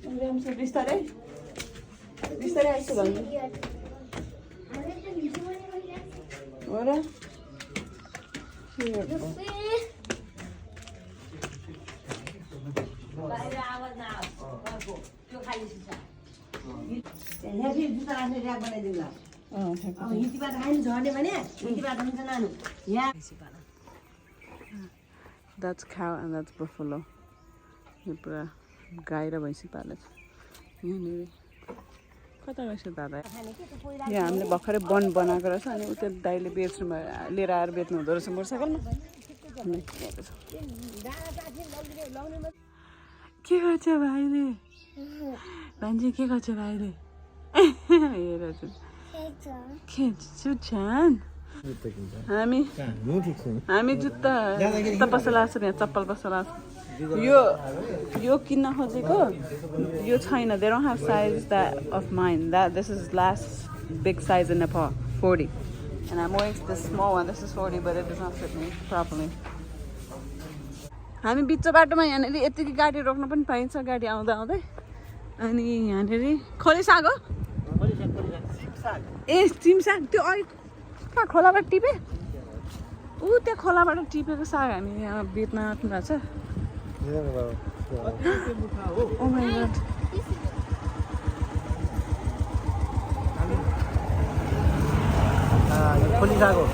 राम्रोसँग बिस्तारै बिस्तारै आइसक्यो भन्नु हो र That's cow and that's buffalo. यो पुरा गाई र भैँसी पालेको छ यहाँनिर कता गएछ दादा यहाँ हामीले भर्खरै वन बनाएको रहेछ अनि उता दाइले बेच्नु लिएर आएर बेच्नु हुँदो रहेछ मोटरसाइकलमा के गर्छ भाइले भान्जी के गर्छ भाइले हेर खेच्छु छन् हामी जुत्ता पसल आएको छ यहाँ चप्पल पसल आएको यो किन्न खोजेको यो छैन they don't have size that of mine this is last big size in Nepal 40 and I'm wearing the small one this is 40 but it does not fit me properly हामी बिच बाटोमा यहाँनिर यतिकै गाडी रोक्न पनि पाइन्छ गाडी आउँदा आउँदै अनि यहाँनिर खोले साग हो ए सिमसाग त्यो कहाँ खोलाबाट टिपे त्यहाँ खोलाबाट टिपेको साग हामी यहाँ बेच्न आँट्नु भएको छ Oh my god.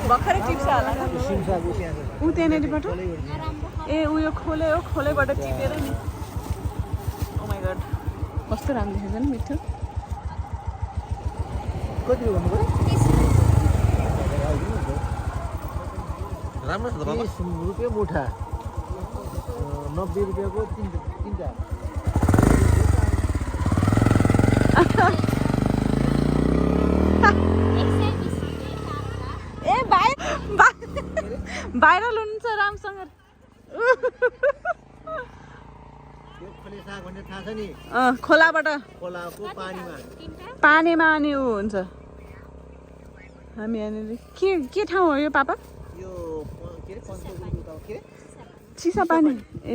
भर्खरै टिप्छ होला ऊ त्यहाँनिरबाट ए उयो खोले हो खोलेबाट टिपेर नि Oh my god. कस्तो राम्रो देखेको नि मिठो कति भन्नु पर्यो राम्रो छ त बाबा 30 रुपैयाँ मुठा 90 रुपैयाँको तीनटा ए भाइरल हुन्छ रामसँग खोलाबाट पानीमा अनि ऊ हुन्छ हामी यहाँनिर के ठाउँ हो यो पापा चिसा पानी ए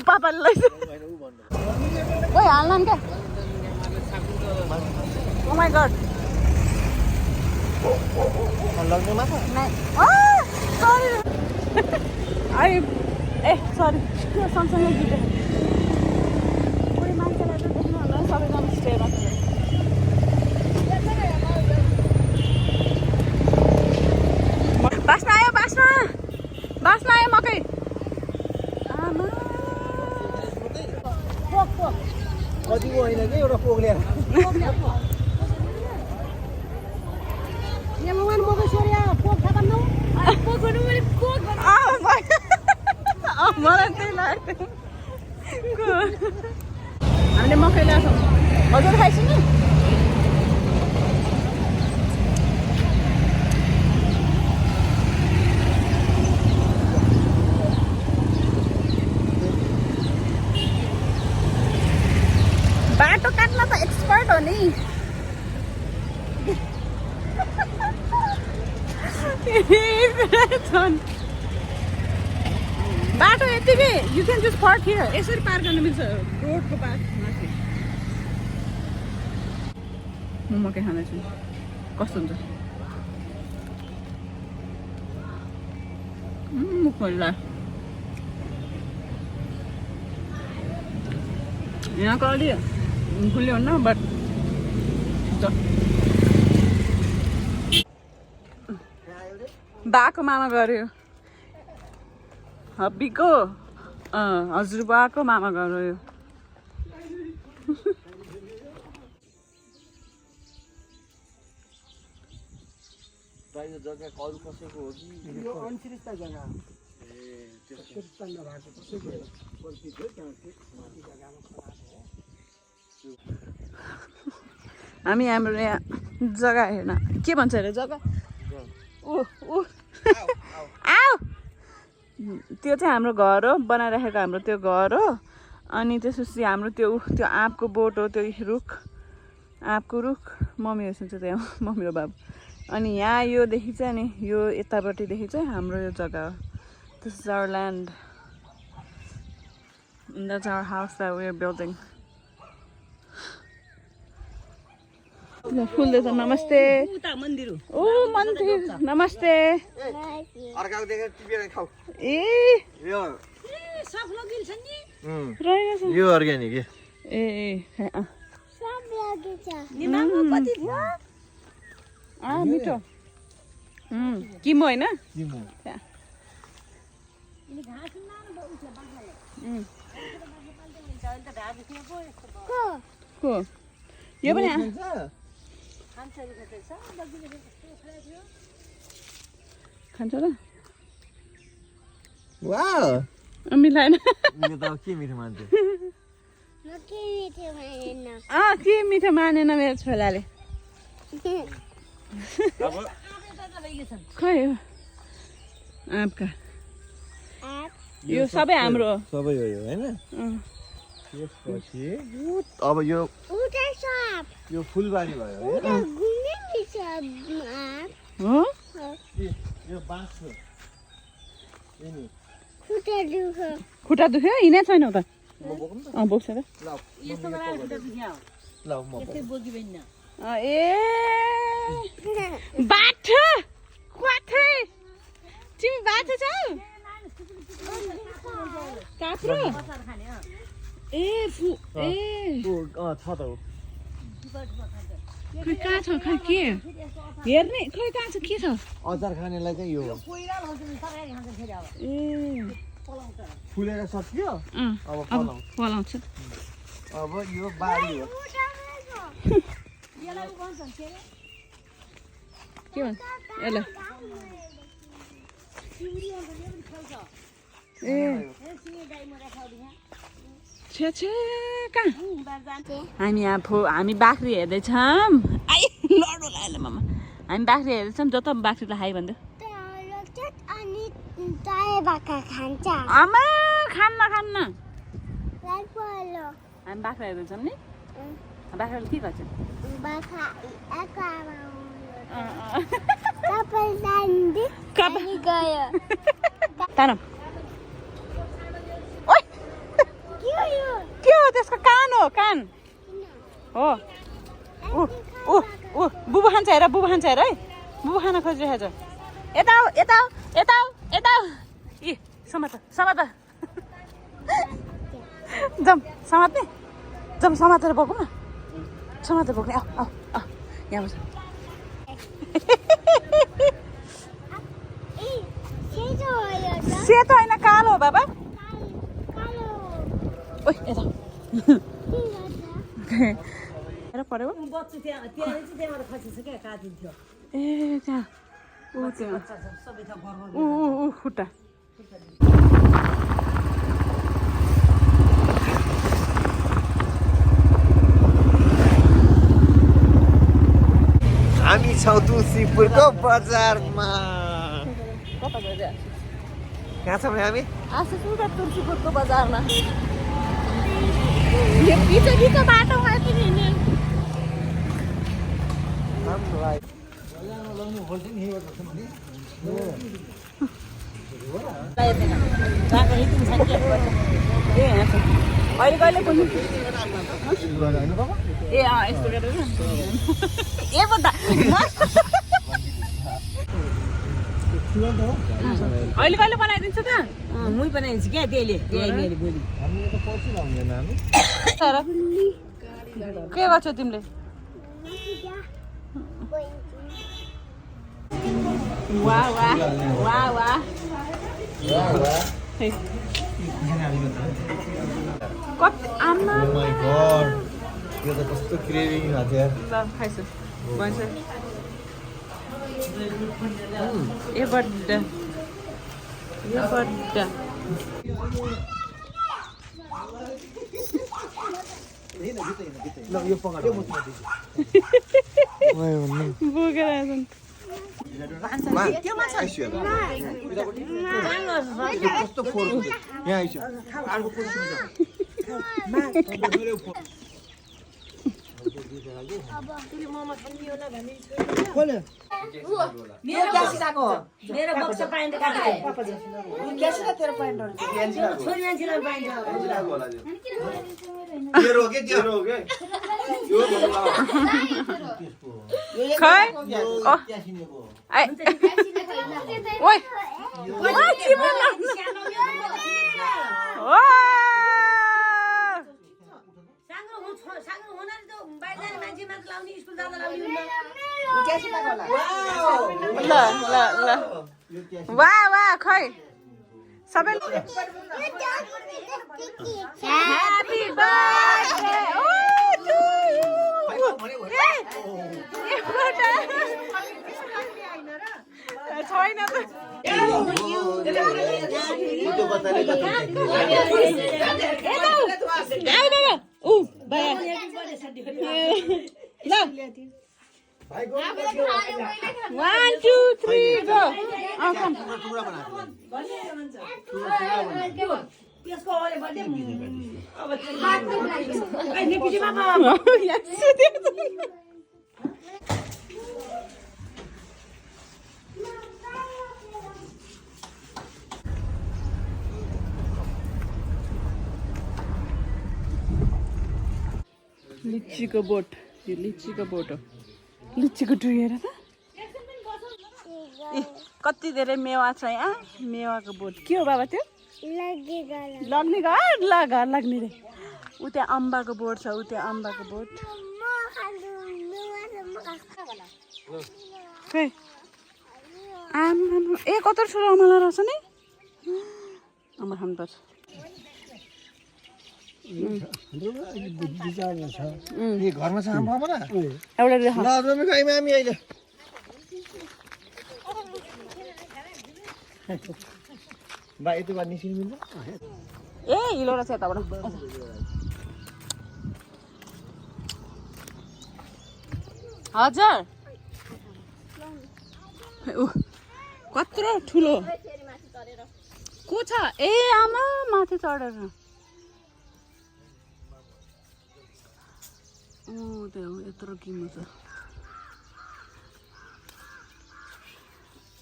पापाले ओइ हाल्न क्या Oh my god sorry sorry त्यो सँगसँगै गिटे पुरै मान्छेलाई त देख्नु होला सबैजना स्टेरमा बास्न आयो मकै कतिको होइन कि एउटा पोक ल्याएर मलाई त्यही लाग्यो हामीले मकै ल्याएको छौँ हजुर खाइछु नि बाटो काट्न त एक्सपर्ट हो नि बाटो यतिकै you can just park here यसरी पार गर्न मिल्छ रोडको पार माथि म मकै खाँदैछु कस्तो हुन्छ मुख खोल्ला यहाँको अलि खुल्यो हुन्न बट बाको मामा गऱ्यो हब्बीको हजुरबाको मामा गऱ्यो यो जग्गा कल कसैको हो कि यो अनसिरिस्ता जग्गा ए त्यसको स्तन्द भएको कसैको गल्ती थियो त्यहाँ माथि जग्गामा खराब हो हामी हाम्रो यहाँ जग्गा हेर्न के भन्छ अरे जग्गा आऊ त्यो चाहिँ हाम्रो घर हो बनाइराखेको हाम्रो त्यो घर हो अनि त्यसपछि हाम्रो त्यो आँपको बोट हो त्यो रुख आँपको रुख मम्मी हेर्छ त्यहाँ मम्मी र बाबु अनि यहाँ योदेखि चाहिँ नि यो यतापट्टिदेखि चाहिँ हाम्रो यो जग्गा हो. This is our land. And that's our house that we are building. फुल देख्छ नमस्ते. ओ मन्दिर नमस्ते. अर्काको देखेर टिपेर खाऊ. ए यो रहेछ. यो अर्ग्यानिक ए मिठो. किमो होइन को यो पनि खान्छ र वाउ मिलाएन. यो त के मिठो मान्छे के मिठो मानेन मेरो छोराले. खै हो आँपका यो सबै हाम्रो हो. सबै हो यो हैन. त्यसपछि अब यो फुलबारी भयो हो. यो बाँस हो. खुट्टा दुख्यो हिँडे छैन त. बोक्छ त. ए बाठो क्वाथे तिमी बाठो छौ. काप्रो ए छ त हो. खै कहाँ छ खै के हेर्ने खै कहाँ छ के छ. अचार खानेलाई चाहिँ यो ए फुलेर सकियो. अब पलाउँछ. अब यो बारी हो. के भन्छ यसलाई ए छे कहाँ हामी यहाँ हामी बाख्री हेर्दैछौँ. आइ लडो लाग्यो मामा. हामी बाख्री हेर्दैछौँ. जता बाख्रीलाई हाई भन्दै आमा खान्न हामी बाख्रा हेर्दैछौँ नि. बाख्राले के गर्छ तानम. के हो त्यसको कान हो कान हो. बुबु खान्छ हेर बुबु खान्छ हेर है. बुबु खान खोजिरहेको छ. यता ए समात जाउँ समात्ने जाउँ समातेर बोकौँ न. समातेर बोक्ने आऊ यहाँ बस. सेतो होइन कालो हो बाबा. ओइ यता पऱ्यो ए त्यहाँ खुट्टा. हामी छौँ तुलसीपुरको बजारमा. कहाँ छौँ हामी? तुलसीपुरको बजारमा. गिचो बाटोमा यति हिँड्ने. अहिले कहिले पुग्नु ए यस्तो गरेर ए बता अहिले कहिले बनाइदिन्छ त. मुई बनाइदिन्छु क्या त्यसले मेरो बोली. के गर्छौ तिमीले. वाह कति आमा यो त कस्तो क्रेभिङ भएको थियो. ल खाइसु भन्छ ए बड्डा ल यो पकाएर बोकेर आएछन्. कस्तो फोहोर यहाँ आइसक्यो. अर्को खोल्यो मेरो ग्यासिलाको हो मेरो बक्सा पाइन्छ काट्दै ग्यासिला तेरो प्यान्टहरु छोरी मान्छेलाई पाइन्छ तेरो हो के तेरो हो के यो भन्नुला खै आइ ओइ के भन्नु साङ्ग्रो हुन त बाहिर जाने मान्छे मात्र लाउने स्कुल जाँदा लाउने ल ल ल वाह वाह खै सबै ह्यापी बर्थडे टु यु छैन त ऊ बाया ल 1 2 3 गो त्यसको अरे बर्थडे अब लिचीको बोट यो लिचीको बोट हो लिचीको ट्री हेर त कति धेरै मेवा छ यहाँ मेवाको बोट के हो बाबा त्यो लग्ने घर ल घर लाग्ने रे उ त्यहाँ अम्बाको बोट छ उ त्यहाँ अम्बाको बोट खै आमा ए कत्रो ठुलो अमला रहेछ नि अम्बा खानुपर्छ घरमा छ आमा एउटा मामी अहिले बा यति बार निस्किनु मिल्छ ए हिलो रहेछ यताबाट हजुर कत्रो ठुलो को छ ए आमा माथि चढेर त्यो यत्रो किन्नु छ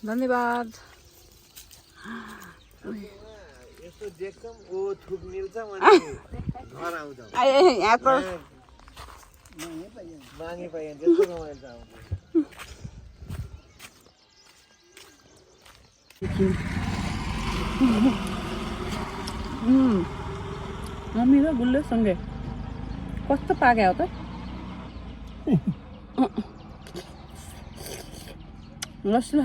धन्यवाद यसो देख्छम ओ थुक मिल्छ भने घर आउँछ यहाँ त मागे पाइन्छ त्यस्तो रमाइलो आउँछ मम्मी र गुल्लो सँगै कस्तो पाके हो त लस्सी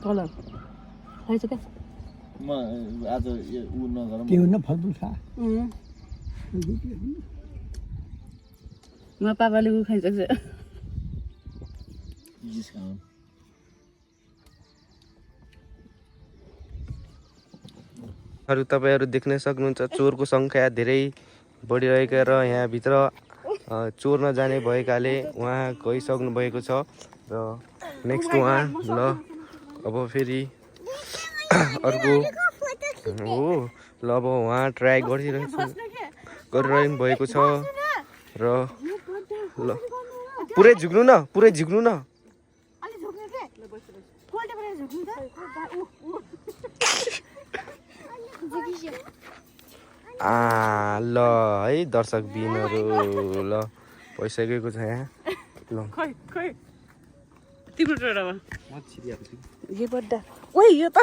कलर खाइछ क्या म आज यो उ नगरौँ के हुन्न फलफुल खा म पापाले उ खाइसक्छ तपाईहरु देख्न सक्नुहुन्छ चोरको संख्या धेरै बढिरहेको र यहाँभित्र चोर नजाने भएकाले उहाँ गइसक्नु भएको छ र नेक्स्ट उहाँ ल अब फेरि अर्को हो ल अब उहाँ ट्राई गरिरहनु भएको छ र ल पुरै झुक्नु न ल है दर्शक बिनहरु ल पैसा गएको छ यहाँ ल खै तिम्रो टोरामा यो बड्डा ओइ यो त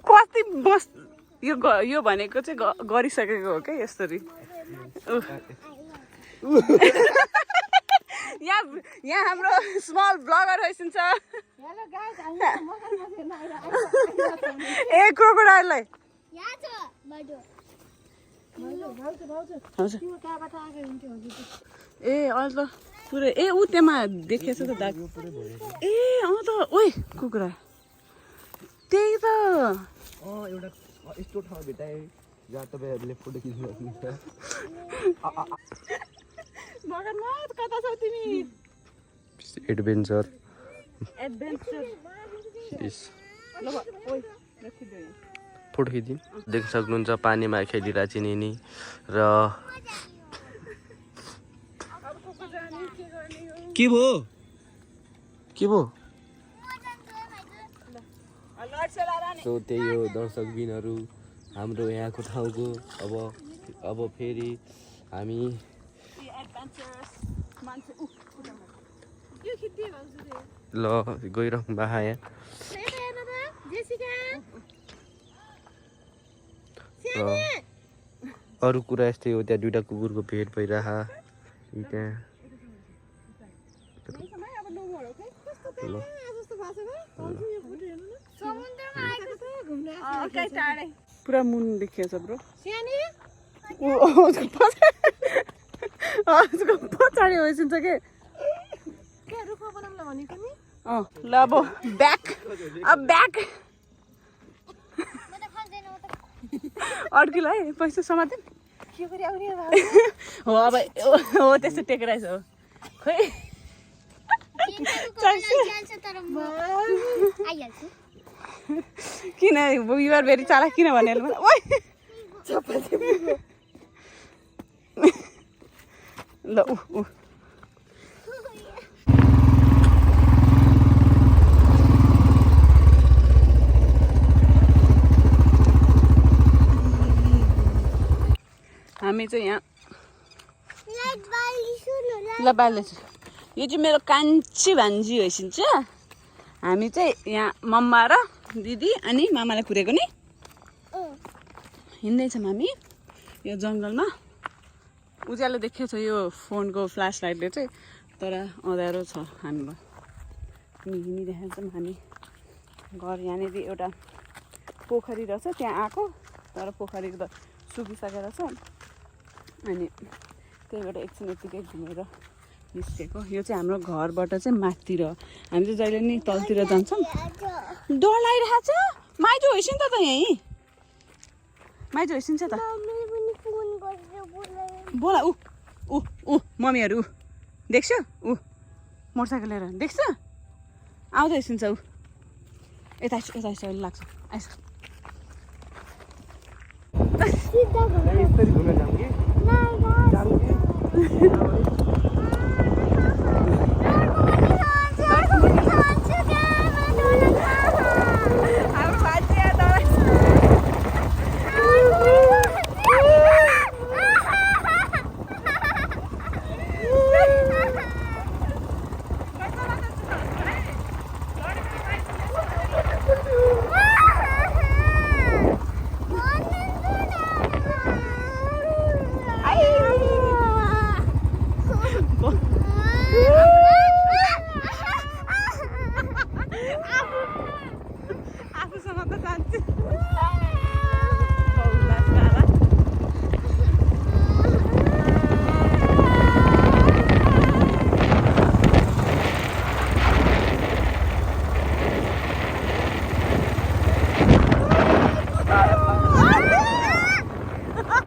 कति बस यो भनेको चाहिँ गरिसकेको हो क्या यसरी यहाँ हाम्रो स्मल ब्लगर होइसिन्छ ए क्रोकोडाइललाई ए अहिले त पुरै ए ऊ त्यहाँ देखिएछ त दाग ए अँ त ओइ कुखुरा त्यही त एउटा यस्तो ठाउँ भेटाए जहाँ तपाईहरुले फोटो खिच्न सक्नुहुन्छ भगवान कता छौ तिमी एडभेन्चर यस ल ओइ राखिदियो यहाँ फोटो खिचिदिउँ देख्न सक्नुहुन्छ पानीमा खेलिरहेको चिनिनी र के भयो के भयो सो त्यही हो दर्शकबिनहरू हाम्रो यहाँको ठाउँको अब फेरि हामी ल गइरहँ बाहा यहाँ अरू कुरा यस्तै हो त्यहाँ दुइटा कुकुरको भेट भइरह त्यहाँ पुरा मुन देखिएछ ब्रो पछाडि होइसिन्छ के ल अब ब्याक अड्किल है पैसा समाते हो अब हो त्यस्तो टेकेराइस हो खोइ किन युआर भेरी चाला किन भने ल हामी चाहिँ यहाँ ल बाल्दैछु यो चाहिँ मेरो कान्छी भान्जी होइसिन्छ हामी चाहिँ यहाँ मम्मा र दिदी अनि मामालाई कुरेको नि हिँड्दैछौँ हामी यो जङ्गलमा उज्यालो देखेको छ यो फोनको फ्ल्यास लाइटले चाहिँ तर अँध्यारो छ हामीमा हिँडिरहेको छौँ हामी घर यहाँनिर एउटा पोखरी रहेछ त्यहाँ आएको तर पोखरी त सुकिसकेर छ अनि त्यहीबाट एकछिन यत्तिकै घुमेर निस्केको यो चाहिँ हाम्रो घरबाट चाहिँ माथितिर हामी चाहिँ जहिले नि तलतिर जान्छौँ डर लागिरहेको छ माइजो होइसिन्छ त यहीँ माइजो होइसिन्छ त बोला ऊ मम्मीहरू देख्छु मोटरसाइकल लिएर देख्छ आउँदै होइसिन्छ ऊ यता यता लाग्छ आइस घुमेर जाऊँ कि